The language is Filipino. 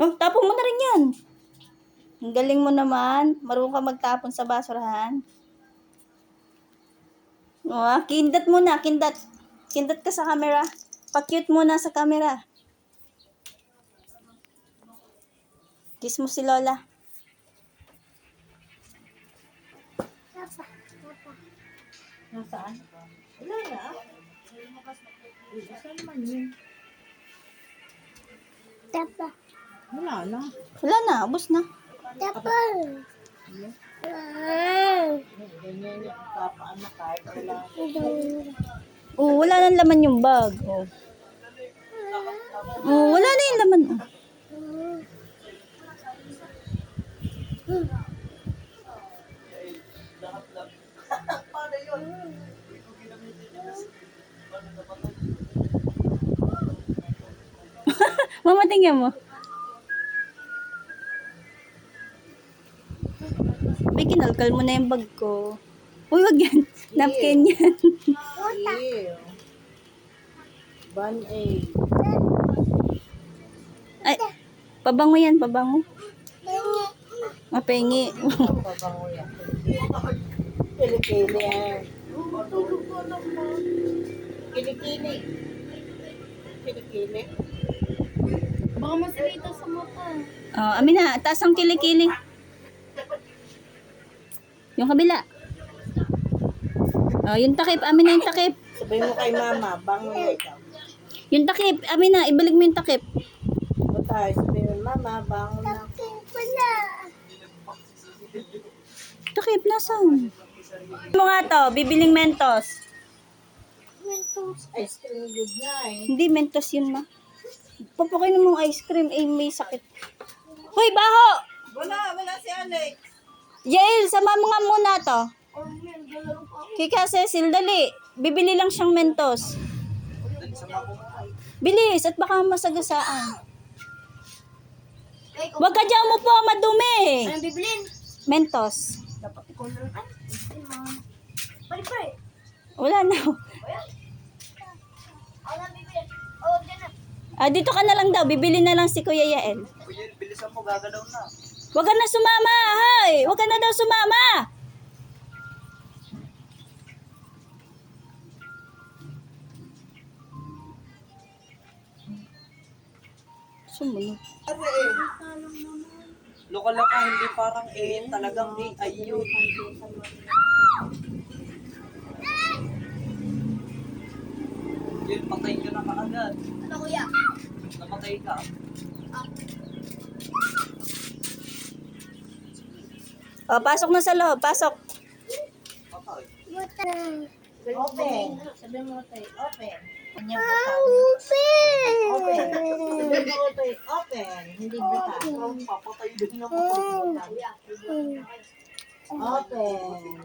Oh, tapon mo na rin yan. Ang galing mo naman. Marunong ka magtapon sa basurahan. Oh, kindat muna, kindat. Kindat ka sa camera. Pa-cute muna sa camera. Kiss mo si Lola. Nasaan? Wala na. Saan man yun? Wala na. Wala na, ubos na. Ganyan yung kapaan na kahit wala. Oh, wala nang laman yung bag. Oh. Oh, wala na yung laman. Oh. Mama, tingnan mo. May kinalkal mo na yung bag ko. Uy, wag yan. Napkin yan. Ew. Ban A. Ay, pabango yan, pabango. Mapengi. Pabango yan. Kilikili yan. Kilikili. Kilikili. Baka masakita sa mata. Oh, Amina, taas ang kilikili. Yung kabila. Oh, yung takip, Amina, yung takip. Sabihin mo kay mama, bango na ikaw. Yung takip, Amina, ibalik mo yung takip. O tayo, sabihin mo, mama, bango na. Takip, nasan? Mo nga to, bibiling Mentos. Ice cream good na eh. Hindi, Mentos yun, ma. Papakain mong ice cream, eh, may sakit. Hoy, baho! Wala si Alex. Jael, sama mo nga muna to. Kika Cecil, dali. Bibili lang siyang Mentos. Bilis, at baka masagasaan. Huwag ka dyan mo po, madumi. Anong bibilin? Mentos. Dapat ikaw na rin. Pare. Wala na. Ako na bibilin. Oh, dyan na. Ah, dito ka na lang daw. Bibili na lang si Kuya Yael. Bilisan mo, gagalaw na. Huwag ka na sumama, hay! Huwag ka na daw sumama! Sumunod. Kasi eh, lokal ka, hindi parang eh, talagang eh, ayun. Yun, patay ka na kaagad. Ano kuya? Namatay ka. O, pasok na sa loob. Pasok. Patay. Open. Sabihin mo tayo, open. Open. Open. Sabihin mo tayo, open. Hindi buta. Papatay din ako. Open.